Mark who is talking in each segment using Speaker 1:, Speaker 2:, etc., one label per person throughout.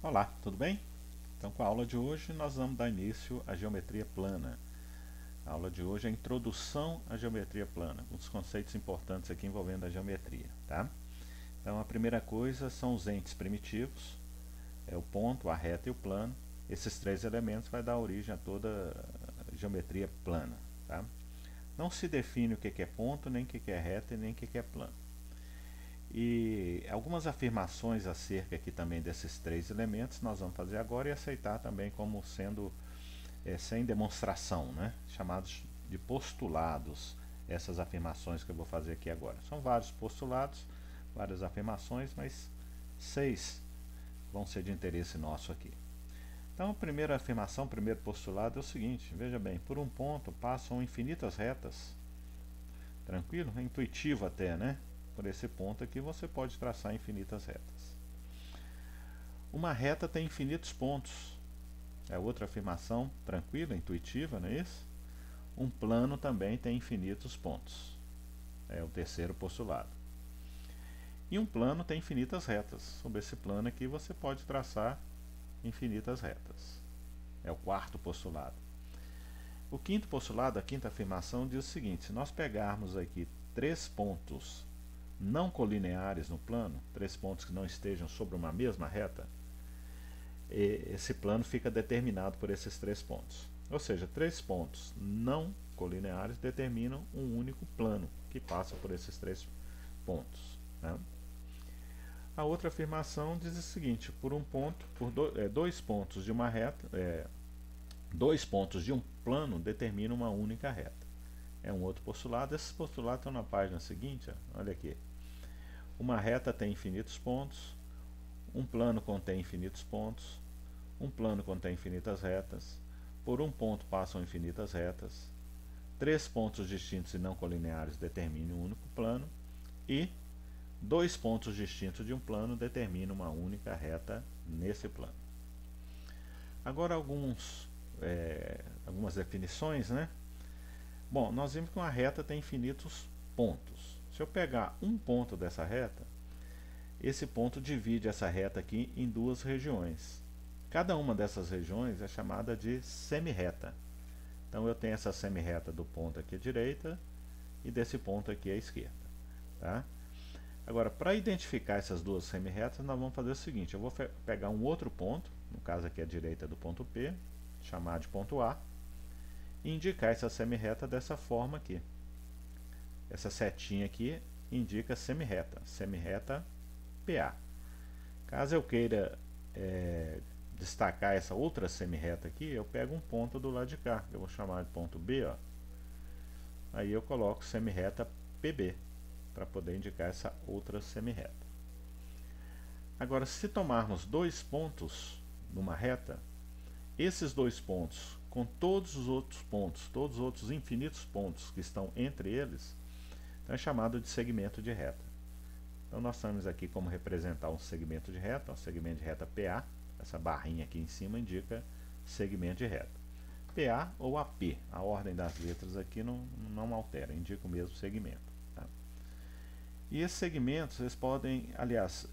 Speaker 1: Olá, tudo bem? Então, com a aula de hoje, nós vamos dar início à geometria plana. A aula de hoje é a introdução à geometria plana, com os conceitos importantes aqui envolvendo a geometria, tá? Então, a primeira coisa são os entes primitivos, é o ponto, a reta e o plano. Esses três elementos vai dar origem a toda a geometria plana, tá? Não se define o que é ponto, nem o que é reta e nem o que é plano. E algumas afirmações acerca aqui também desses três elementos nós vamos fazer agora e aceitar também como sendo sem demonstração, né? Chamados de postulados, essas afirmações que eu vou fazer aqui agora. São vários postulados, várias afirmações, mas 6 vão ser de interesse nosso aqui. Então, a primeira afirmação, o primeiro postulado é o seguinte: veja bem, por um ponto passam infinitas retas. Tranquilo? É intuitivo até, né? Por esse ponto aqui você pode traçar infinitas retas. Uma reta tem infinitos pontos. É outra afirmação tranquila, intuitiva, não é isso? Um plano também tem infinitos pontos. É o terceiro postulado. E um plano tem infinitas retas. Sobre esse plano aqui você pode traçar infinitas retas. É o quarto postulado. O quinto postulado, a quinta afirmação, diz o seguinte: se nós pegarmos aqui três pontos não colineares no plano, três pontos que não estejam sobre uma mesma reta, esse plano fica determinado por esses três pontos. Ou seja, três pontos não colineares determinam um único plano que passa por esses três pontos, né? A outra afirmação diz o seguinte: por um ponto, dois pontos de uma reta, dois pontos de um plano determinam uma única reta. É um outro postulado. Esses postulados estão na página seguinte, olha aqui. Uma reta tem infinitos pontos, um plano contém infinitos pontos, um plano contém infinitas retas, por um ponto passam infinitas retas, três pontos distintos e não colineares determinam um único plano, e dois pontos distintos de um plano determinam uma única reta nesse plano. Agora algumas definições, né? Bom, nós vimos que uma reta tem infinitos pontos. Se eu pegar um ponto dessa reta, esse ponto divide essa reta aqui em duas regiões. Cada uma dessas regiões é chamada de semirreta. Então eu tenho essa semirreta do ponto aqui à direita e desse ponto aqui à esquerda, tá? Agora, para identificar essas duas semirretas, nós vamos fazer o seguinte: eu vou pegar um outro ponto, no caso aqui à direita do ponto P, chamar de ponto A, e indicar essa semirreta dessa forma aqui. Essa setinha aqui indica semirreta, semirreta PA. Caso eu queira destacar essa outra semirreta aqui, eu pego um ponto do lado de cá, eu vou chamar de ponto B, ó. Aí eu coloco semirreta PB, para poder indicar essa outra semirreta. Agora, se tomarmos dois pontos numa reta, esses dois pontos, com todos os outros pontos, todos os outros infinitos pontos que estão entre eles, então é chamado de segmento de reta. Então nós temos aqui como representar um segmento de reta, um segmento de reta PA. Essa barrinha aqui em cima indica segmento de reta. PA ou AP, a ordem das letras aqui não altera, indica o mesmo segmento, tá? E esses segmentos, eles podem, aliás,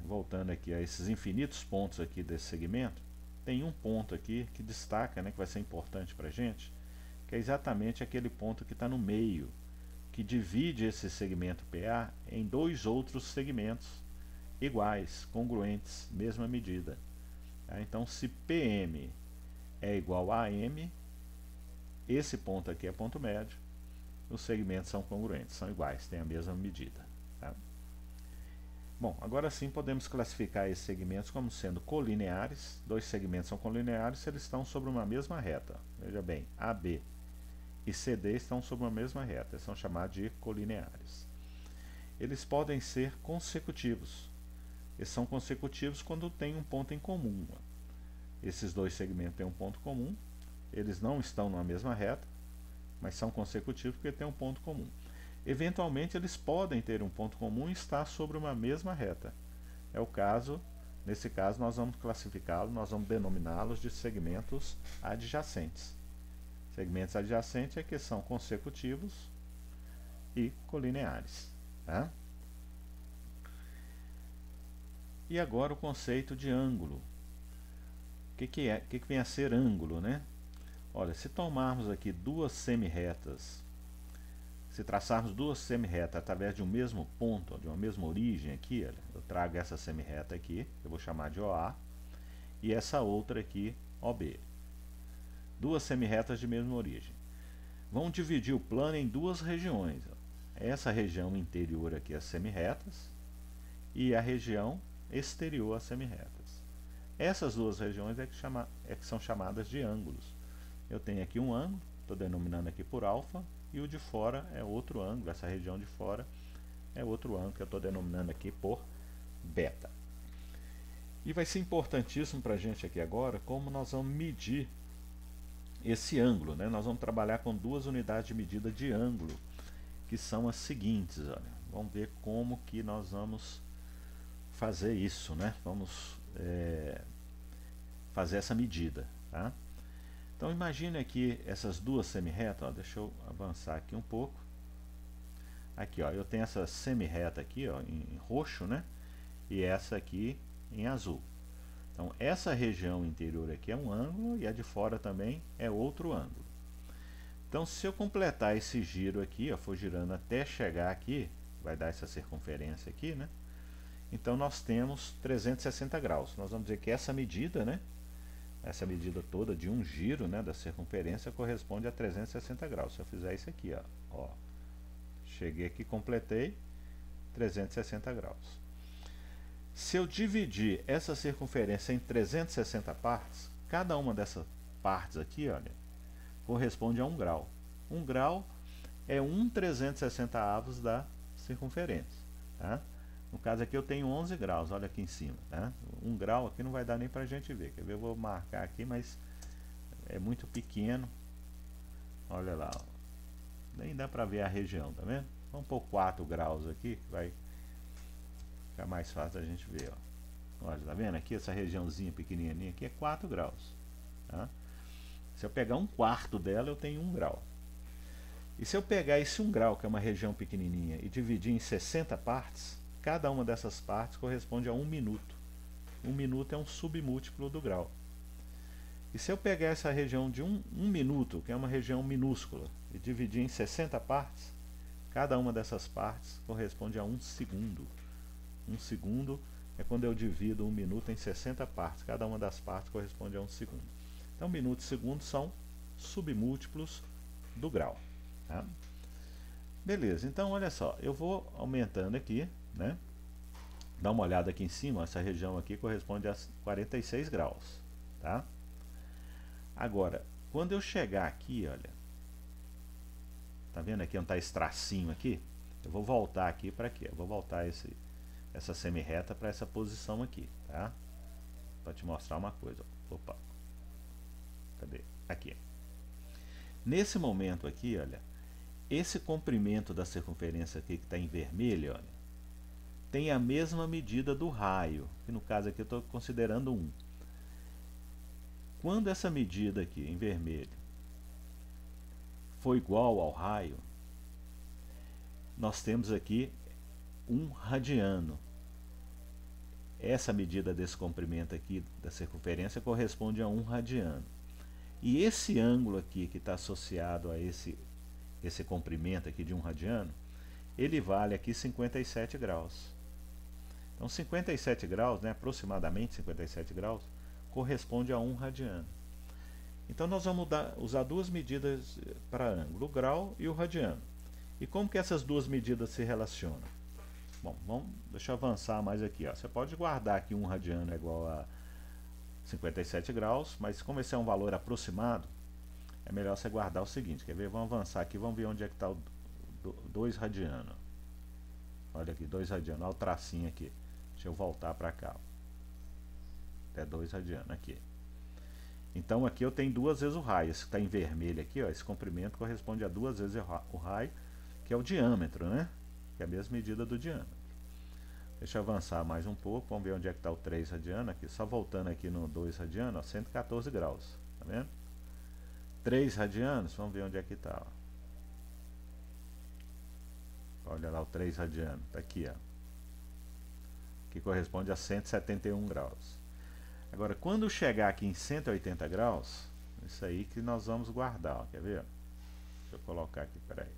Speaker 1: voltando aqui a esses infinitos pontos aqui desse segmento, tem um ponto aqui que destaca, né, que vai ser importante para a gente, que é exatamente aquele ponto que está no meio, que divide esse segmento PA em dois outros segmentos iguais, congruentes, mesma medida. Tá? Então, se PM é igual a AM, esse ponto aqui é ponto médio, os segmentos são congruentes, são iguais, têm a mesma medida. Tá? Bom, agora sim podemos classificar esses segmentos como sendo colineares. Dois segmentos são colineares se eles estão sobre uma mesma reta. Veja bem, AB e CD estão sobre uma mesma reta, eles são chamados de colineares. Eles podem ser consecutivos. Eles são consecutivos quando tem um ponto em comum. Esses dois segmentos têm um ponto comum, eles não estão numa mesma reta, mas são consecutivos porque tem um ponto comum. Eventualmente eles podem ter um ponto comum e estar sobre uma mesma reta. É o caso, nesse caso nós vamos classificá-los, nós vamos denominá-los de segmentos adjacentes. Segmentos adjacentes é que são consecutivos e colineares. Tá? E agora o conceito de ângulo. O que vem a ser ângulo, né? Olha, se tomarmos aqui duas semi-retas, se traçarmos duas semi-retas através de um mesmo ponto, de uma mesma origem aqui, olha, eu trago essa semi-reta aqui, eu vou chamar de OA, e essa outra aqui, OB. Duas semi-retas de mesma origem. Vamos dividir o plano em duas regiões. Essa região interior aqui, as semi-retas, e a região exterior, as semi-retas. Essas duas regiões é que são chamadas de ângulos. Eu tenho aqui um ângulo, estou denominando aqui por alfa, e o de fora é outro ângulo, essa região de fora é outro ângulo que eu estou denominando aqui por beta. E vai ser importantíssimo para a gente aqui agora como nós vamos medir esse ângulo, né? Nós vamos trabalhar com duas unidades de medida de ângulo, que são as seguintes, olha. Vamos ver como que nós vamos fazer isso, né? Vamos fazer essa medida, tá? Então imagine aqui essas duas semi-retas, deixa eu avançar aqui um pouco. Aqui, ó, eu tenho essa semi-reta aqui, ó, em roxo, né? E essa aqui em azul. Então essa região interior aqui é um ângulo e a de fora também é outro ângulo. Então se eu completar esse giro aqui, ó, for girando até chegar aqui, vai dar essa circunferência aqui, né? Então nós temos 360 graus. Nós vamos dizer que essa medida, né? Essa medida toda de um giro, né, da circunferência corresponde a 360 graus. Se eu fizer isso aqui, ó, cheguei aqui, completei 360 graus. Se eu dividir essa circunferência em 360 partes, cada uma dessas partes aqui, olha, corresponde a 1 grau. 1 grau é 1/360 da circunferência, tá? No caso aqui eu tenho 11 graus, olha aqui em cima, tá? 1 grau aqui não vai dar nem pra gente ver, quer ver? Eu vou marcar aqui, mas é muito pequeno. Olha lá, ó. Nem dá pra ver a região, tá vendo? Vamos pôr 4 graus aqui, que vai ficar mais fácil a gente ver, ó. Olha, tá vendo aqui, essa regiãozinha pequenininha aqui é 4 graus, tá? Se eu pegar 1/4 dela, eu tenho 1 grau. E se eu pegar esse 1 grau, que é uma região pequenininha, e dividir em 60 partes, cada uma dessas partes corresponde a 1 minuto. 1 minuto é um submúltiplo do grau. E se eu pegar essa região de 1 minuto, que é uma região minúscula, e dividir em 60 partes, cada uma dessas partes corresponde a 1 segundo. 1 segundo é quando eu divido 1 minuto em 60 partes. Cada uma das partes corresponde a 1 segundo. Então, minuto e segundo são submúltiplos do grau, tá? Beleza, então olha só, eu vou aumentando aqui, né? Dá uma olhada aqui em cima, essa região aqui corresponde a 46 graus, tá? Agora, quando eu chegar aqui, olha, tá vendo aqui onde está esse tracinho aqui? Eu vou voltar aqui para quê? Eu vou voltar essa semi-reta para essa posição aqui, tá? Para te mostrar uma coisa. Opa, cadê? Aqui. Nesse momento aqui, olha, esse comprimento da circunferência aqui que está em vermelho, olha, tem a mesma medida do raio, que no caso aqui eu estou considerando 1. Quando essa medida aqui em vermelho for igual ao raio, nós temos aqui 1 radiano. Essa medida desse comprimento aqui da circunferência corresponde a 1 radiano. E esse ângulo aqui que está associado a esse comprimento aqui de 1 radiano, ele vale aqui 57 graus. Então 57 graus, né, aproximadamente 57 graus, corresponde a 1 radiano. Então nós vamos usar duas medidas para ângulo, o grau e o radiano. E como que essas duas medidas se relacionam? Bom, deixa eu avançar mais aqui, ó. Você pode guardar que 1 radiano é igual a 57 graus, mas como esse é um valor aproximado, é melhor você guardar o seguinte, quer ver? Vamos avançar aqui, vamos ver onde é que está o 2 radiano. Olha aqui, 2 radiano, olha o tracinho aqui. Deixa eu voltar para cá. Até 2 radiano aqui. Então aqui eu tenho 2 vezes o raio. Esse que está em vermelho aqui, ó, esse comprimento corresponde a 2 vezes o raio, que é o diâmetro, né? Que é a mesma medida do diâmetro. Deixa eu avançar mais um pouco, vamos ver onde é que está o 3 radiano aqui. Só voltando aqui no 2 radiano, ó, 114 graus. Tá vendo? 3 radianos, vamos ver onde é que está. Olha lá o 3 radiano, está aqui, ó. que corresponde a 171 graus. Agora, quando chegar aqui em 180 graus, isso aí que nós vamos guardar, ó, quer ver? Deixa eu colocar aqui, peraí.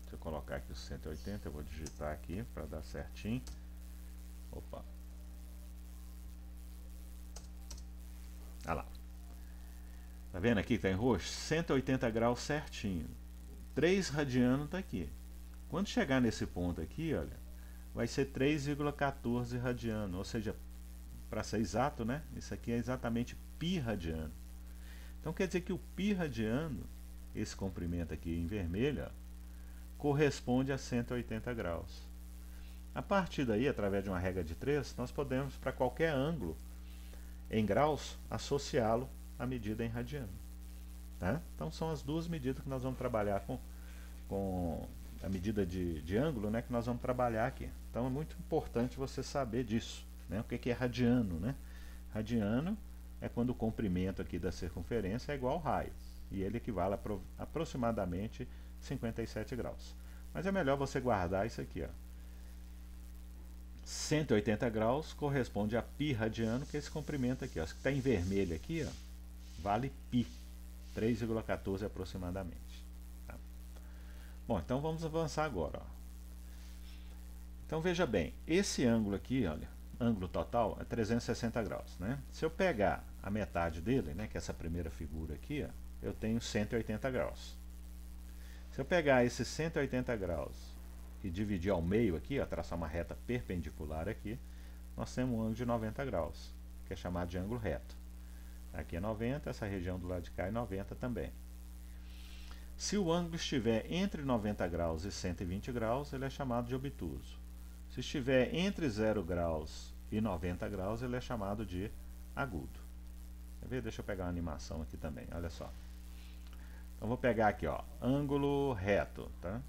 Speaker 1: Deixa eu colocar aqui os 180, eu vou digitar aqui para dar certinho. Opa. Olha lá. Tá vendo aqui que tá em roxo? 180 graus certinho. 3 radiano está aqui. Quando chegar nesse ponto aqui, olha, vai ser 3,14 radiano, ou seja, para ser exato, né? Isso aqui é exatamente π radiano. Então quer dizer que o π radiano, esse comprimento aqui em vermelho, ó, corresponde a 180 graus. A partir daí, através de uma regra de 3, nós podemos, para qualquer ângulo em graus, associá-lo à medida em radiano. Tá? Então são as duas medidas que nós vamos trabalhar com a medida de ângulo, né, que nós vamos trabalhar aqui. Então é muito importante você saber disso, né? O que é radiano, né? Radiano é quando o comprimento aqui da circunferência é igual ao raio, e ele equivale a aproximadamente 57 graus. Mas é melhor você guardar isso aqui, ó. 180 graus corresponde a π radiano, que é esse comprimento aqui, ó. Isso que está em vermelho aqui, ó, vale π, 3,14 aproximadamente. Tá? Bom, então vamos avançar agora, ó. Então veja bem, esse ângulo aqui, olha, ângulo total é 360 graus, né? Se eu pegar a metade dele, né, que é essa primeira figura aqui, ó, eu tenho 180 graus. Se eu pegar esses 180 graus e dividir ao meio aqui, ó, traçar uma reta perpendicular aqui, nós temos um ângulo de 90 graus, que é chamado de ângulo reto. Aqui é 90, essa região do lado de cá é 90 também. Se o ângulo estiver entre 90 graus e 120 graus, ele é chamado de obtuso. Se estiver entre 0 graus e 90 graus, ele é chamado de agudo. Quer ver? Deixa eu pegar uma animação aqui também, olha só. Então vou pegar aqui, ó, ângulo reto, tá?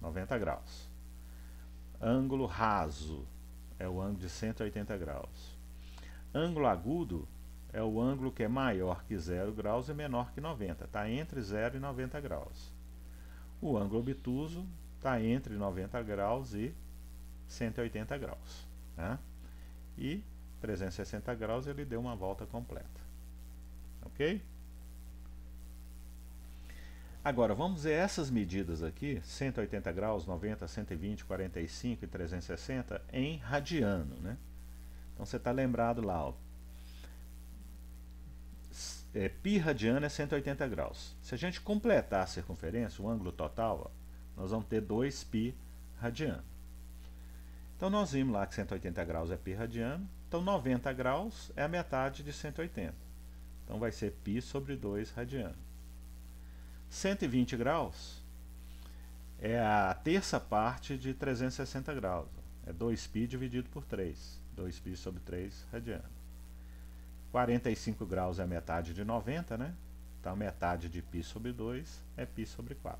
Speaker 1: 90 graus. Ângulo raso é o ângulo de 180 graus. Ângulo agudo é o ângulo que é maior que 0 graus e menor que 90, está entre 0 e 90 graus. O ângulo obtuso está entre 90 graus e 180 graus. Tá? E 360 graus ele deu uma volta completa. Ok? Agora, vamos ver essas medidas aqui, 180 graus, 90, 120, 45 e 360, em radiano, né? Então, você está lembrado lá, ó, π radiano é 180 graus. Se a gente completar a circunferência, o ângulo total, ó, nós vamos ter 2π radiano. Então, nós vimos lá que 180 graus é π radiano, então 90 graus é a metade de 180. Então, vai ser π sobre 2 radiano. 120 graus é a terça parte de 360 graus. É 2π dividido por 3. 2π sobre 3 radiano. 45 graus é a metade de 90, né? Então, a metade de π sobre 2 é π sobre 4.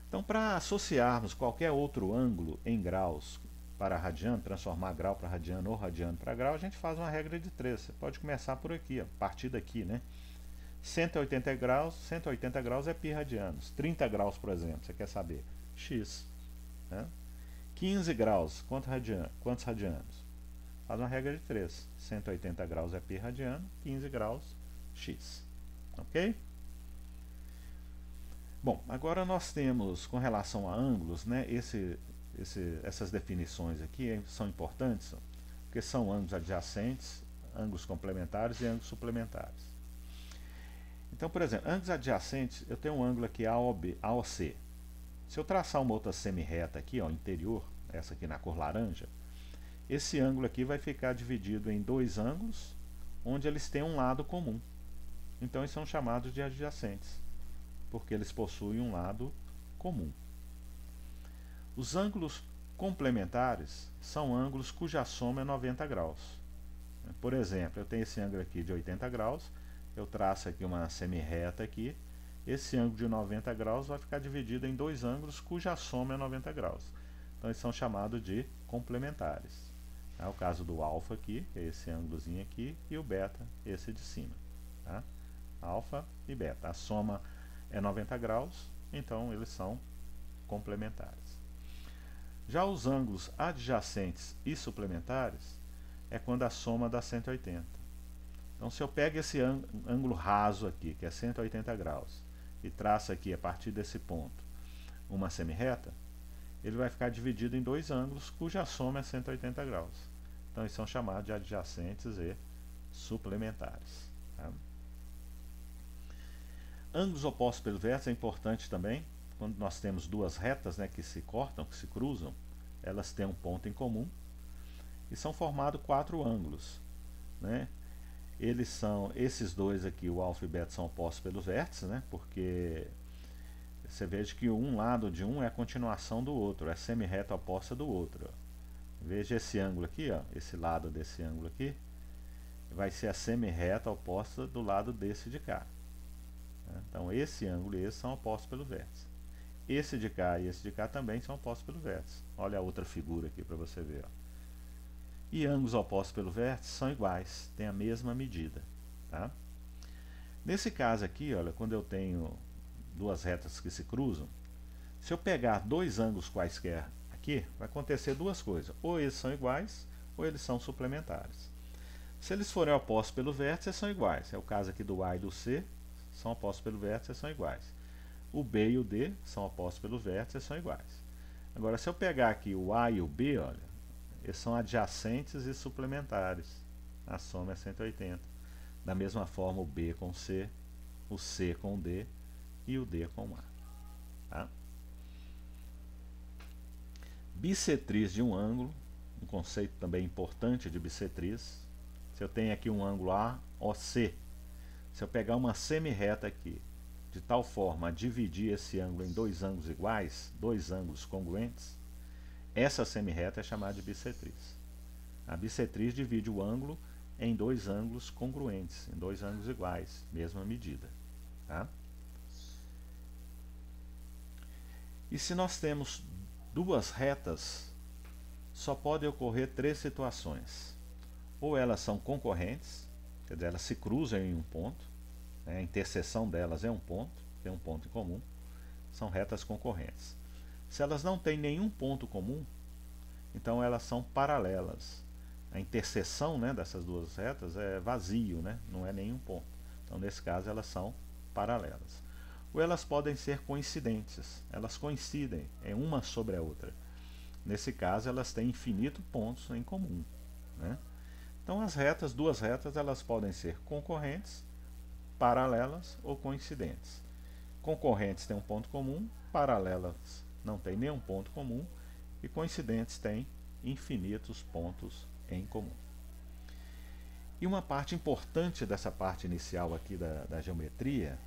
Speaker 1: Então, para associarmos qualquer outro ângulo em graus para radiano, transformar grau para radiano ou radiano para grau, a gente faz uma regra de 3. Você pode começar por aqui, ó, a partir daqui, né? 180 graus é π radianos. 30 graus, por exemplo, você quer saber? X. Né? 15 graus, quantos radianos? Faz uma regra de 3. 180 graus é π radiano, 15 graus, X. Ok? Bom, agora nós temos, com relação a ângulos, né, essas definições aqui são importantes, porque são ângulos adjacentes, ângulos complementares e ângulos suplementares. Então, por exemplo, ângulos adjacentes, eu tenho um ângulo aqui AOC. Se eu traçar uma outra semi-reta aqui, ó, interior, essa aqui na cor laranja, esse ângulo aqui vai ficar dividido em dois ângulos, onde eles têm um lado comum. Então, eles são chamados de adjacentes, porque eles possuem um lado comum. Os ângulos complementares são ângulos cuja soma é 90 graus. Por exemplo, eu tenho esse ângulo aqui de 80 graus, eu traço aqui uma semi-reta aqui, esse ângulo de 90 graus vai ficar dividido em dois ângulos cuja soma é 90 graus. Então, eles são chamados de complementares. É o caso do alfa aqui, que é esse ângulozinho aqui, e o beta, esse de cima. Tá? Alfa e beta. A soma é 90 graus, então eles são complementares. Já os ângulos adjacentes e suplementares é quando a soma dá 180. Então, se eu pego esse ângulo raso aqui, que é 180 graus, e traço aqui, a partir desse ponto, uma semirreta, ele vai ficar dividido em dois ângulos, cuja soma é 180 graus. Então, eles são chamados de adjacentes e suplementares. Tá? Ângulos opostos pelo vértice é importante também. Quando nós temos duas retas, né, que se cortam, que se cruzam, elas têm um ponto em comum e são formados quatro ângulos, né? Esses dois aqui, o alfa e beta, são opostos pelo vértice, né? Porque você veja que um lado de um é a continuação do outro, é a semirreta oposta do outro. Veja esse ângulo aqui, ó, esse lado desse ângulo aqui vai ser a semirreta oposta do lado desse de cá. Então esse ângulo e esse são opostos pelo vértice. Esse de cá e esse de cá também são opostos pelo vértice. Olha a outra figura aqui para você ver, ó. E ângulos opostos pelo vértice são iguais, têm a mesma medida. Tá? Nesse caso aqui, olha, quando eu tenho duas retas que se cruzam, se eu pegar dois ângulos quaisquer aqui, vai acontecer duas coisas. Ou eles são iguais, ou eles são suplementares. Se eles forem opostos pelo vértice, são iguais. É o caso aqui do A e do C, são opostos pelo vértice, são iguais. O B e o D são opostos pelo vértice, são iguais. Agora, se eu pegar aqui o A e o B, olha, eles são adjacentes e suplementares. A soma é 180. Da mesma forma, o B com C, o C com o D e o D com o A. Tá? Bissetriz de um ângulo, um conceito também importante de bissetriz. Se eu tenho aqui um ângulo AOC, se eu pegar uma semirreta aqui, de tal forma a dividir esse ângulo em dois ângulos iguais, dois ângulos congruentes, essa semirreta é chamada de bissetriz. A bissetriz divide o ângulo em dois ângulos congruentes, em dois ângulos iguais, mesma medida. Tá? E se nós temos duas retas, só podem ocorrer três situações. Ou elas são concorrentes, quer dizer, elas se cruzam em um ponto, né? A interseção delas é um ponto, tem um ponto em comum, são retas concorrentes. Se elas não têm nenhum ponto comum, então elas são paralelas. A interseção, né, dessas duas retas é vazio, né? Não é nenhum ponto. Então, nesse caso, elas são paralelas. Ou elas podem ser coincidentes, elas coincidem em uma sobre a outra. Nesse caso, elas têm infinitos pontos em comum, né? Então, as retas, duas retas, elas podem ser concorrentes, paralelas ou coincidentes. Concorrentes têm um ponto comum, paralelas não têm nenhum ponto comum e coincidentes têm infinitos pontos em comum. E uma parte importante dessa parte inicial aqui da geometria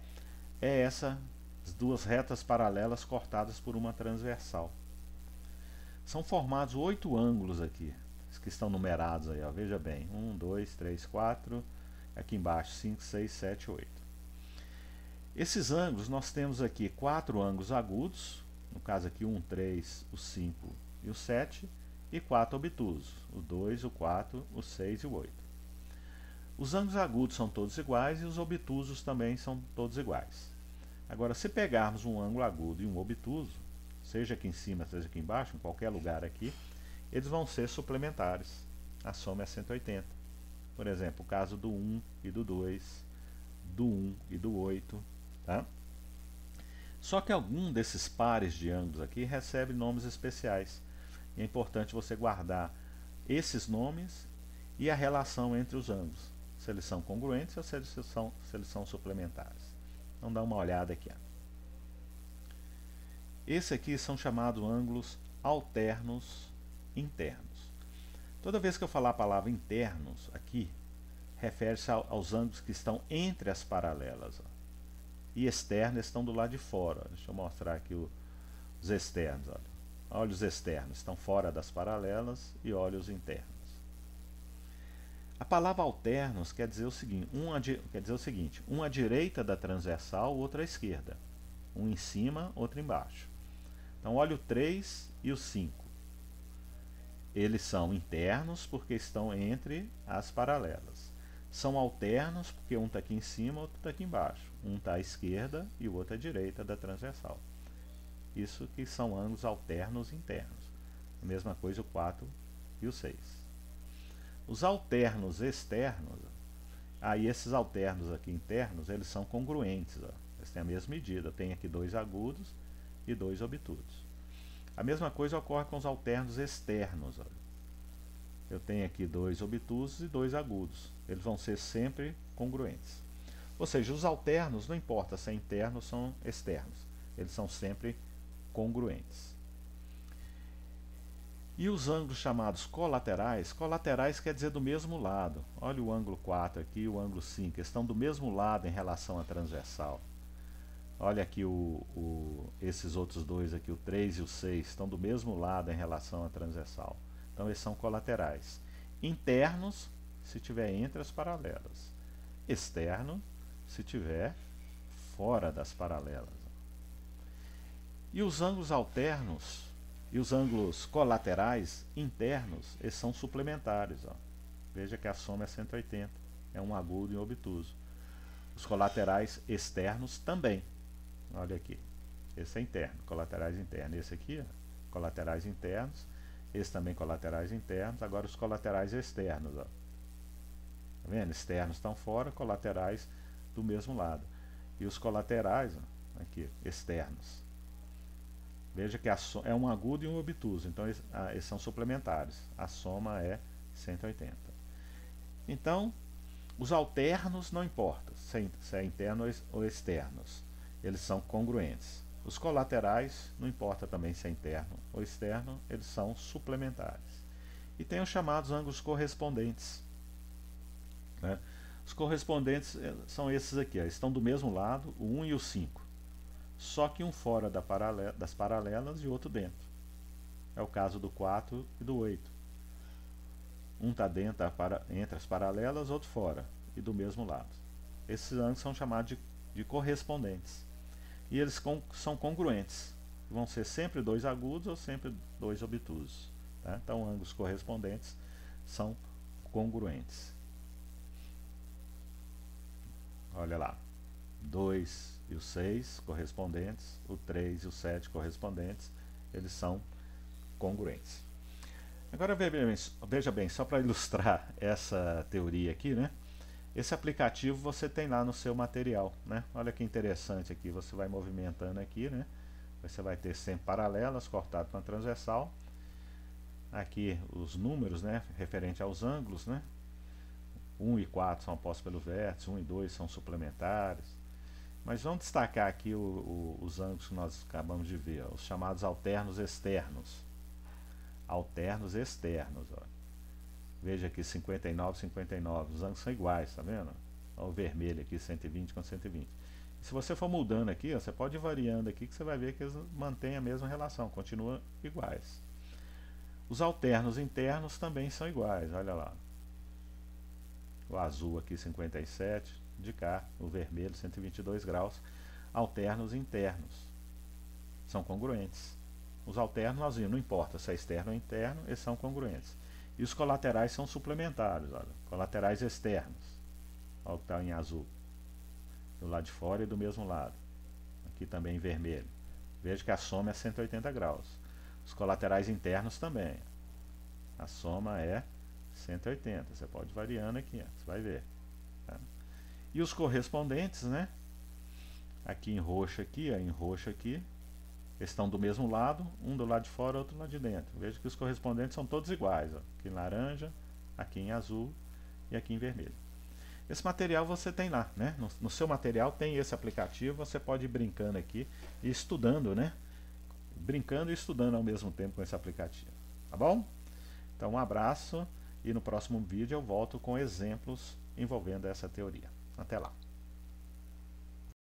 Speaker 1: é as duas retas paralelas cortadas por uma transversal. São formados 8 ângulos aqui, que estão numerados aí, ó, veja bem, 1, 2, 3, 4, aqui embaixo 5, 6, 7, 8. Esses ângulos, nós temos aqui 4 ângulos agudos, no caso aqui 1, 3, o 5 e o 7, e 4 obtusos, o 2, o 4, o 6 e o 8. Os ângulos agudos são todos iguais e os obtusos também são todos iguais. Agora, se pegarmos um ângulo agudo e um obtuso, seja aqui em cima, seja aqui embaixo, em qualquer lugar aqui, eles vão ser suplementares. A soma é 180. Por exemplo, o caso do 1 e do 2, do 1 e do 8. Tá? Só que algum desses pares de ângulos aqui recebe nomes especiais. E é importante você guardar esses nomes e a relação entre os ângulos. Se eles são congruentes ou se eles são suplementares. Então dá uma olhada aqui. Ó. Esses aqui são chamados ângulos alternos internos. Toda vez que eu falar a palavra internos aqui, refere-se aos ângulos que estão entre as paralelas. Ó. E externos estão do lado de fora. Deixa eu mostrar aqui os externos. Olha. Olha os externos, estão fora das paralelas, e olha os internos. A palavra alternos quer dizer o seguinte, um à direita da transversal, outro à esquerda. Um em cima, outro embaixo. Então olha o 3 e o 5. Eles são internos porque estão entre as paralelas. São alternos porque um está aqui em cima, outro está aqui embaixo. Um está à esquerda e o outro à direita da transversal. Isso que são ângulos alternos internos. A mesma coisa o 4 e o 6. Os alternos externos, aí esses alternos aqui internos, eles são congruentes, ó. Eles têm a mesma medida. Eu tenho aqui 2 agudos e 2 obtusos. A mesma coisa ocorre com os alternos externos, ó. Eu tenho aqui 2 obtusos e 2 agudos. Eles vão ser sempre congruentes. Ou seja, os alternos, não importa se é interno ou são externos, eles são sempre congruentes. E os ângulos chamados colaterais, colaterais quer dizer do mesmo lado. Olha o ângulo 4 aqui e o ângulo 5, eles estão do mesmo lado em relação à transversal. Olha aqui esses outros dois aqui, o 3 e o 6, estão do mesmo lado em relação à transversal. Então eles são colaterais. Internos, se tiver entre as paralelas. Externo, se tiver fora das paralelas. E os ângulos alternos e os ângulos colaterais internos, eles são suplementares, ó. Veja que a soma é 180, é um agudo e um obtuso. Os colaterais externos também. Olha aqui, esse é interno, colaterais internos. Esse aqui, ó, colaterais internos. Esse também colaterais internos. Agora os colaterais externos, ó. Tá vendo? Externos estão fora, colaterais do mesmo lado. E os colaterais, ó, aqui, externos. Veja que é um agudo e um obtuso, então eles são suplementares. A soma é 180. Então, os alternos não importa se é interno ou externos. Eles são congruentes. Os colaterais, não importa também se é interno ou externo, eles são suplementares. E tem os chamados ângulos correspondentes, né? Os correspondentes são esses aqui, ó, estão do mesmo lado, o 1 e o 5. Só que um fora das paralelas e outro dentro. É o caso do 4 e do 8. Um está dentro entre as paralelas, outro fora, e do mesmo lado. Esses ângulos são chamados de correspondentes. E eles são congruentes. Vão ser sempre 2 agudos ou sempre 2 obtusos. Tá? Então, ângulos correspondentes são congruentes. Olha lá. 2 e o 6 correspondentes, o 3 e o 7 correspondentes, eles são congruentes. Agora veja bem, só para ilustrar essa teoria aqui, né? Esse aplicativo você tem lá no seu material, né? Olha que interessante aqui, você vai movimentando aqui, né? Você vai ter sempre paralelas cortado com a transversal. Aqui os números, né? Referente aos ângulos, né? 1 e 4 são opostos pelo vértice, 1 e 2 são suplementares. Mas vamos destacar aqui os ângulos que nós acabamos de ver, ó, os chamados alternos externos. Alternos externos, ó. Veja aqui 59, 59, os ângulos são iguais, tá vendo? Ó, o vermelho aqui, 120 com 120. E se você for mudando aqui, ó, você pode ir variando aqui que você vai ver que eles mantêm a mesma relação, continuam iguais. Os alternos internos também são iguais, olha lá. O azul aqui 57, de cá o vermelho 122 graus. Alternos internos são congruentes. Os alternos nós vimos, não importa se é externo ou interno, eles são congruentes. E os colaterais são suplementares, olha, colaterais externos. Olha o que está em azul, do lado de fora e do mesmo lado. Aqui também em vermelho. Veja que a soma é 180 graus. Os colaterais internos também. A soma é 180. Você pode ir variando aqui, ó, você vai ver. Tá? E os correspondentes, né? Aqui em roxo aqui, ó, em roxo aqui. Eles estão do mesmo lado, um do lado de fora, outro do lado de dentro. Veja que os correspondentes são todos iguais, ó. Aqui em laranja, aqui em azul e aqui em vermelho. Esse material você tem lá, né? No seu material tem esse aplicativo, você pode ir brincando aqui e estudando, né? Brincando e estudando ao mesmo tempo com esse aplicativo. Tá bom? Então um abraço e no próximo vídeo eu volto com exemplos envolvendo essa teoria. Até lá!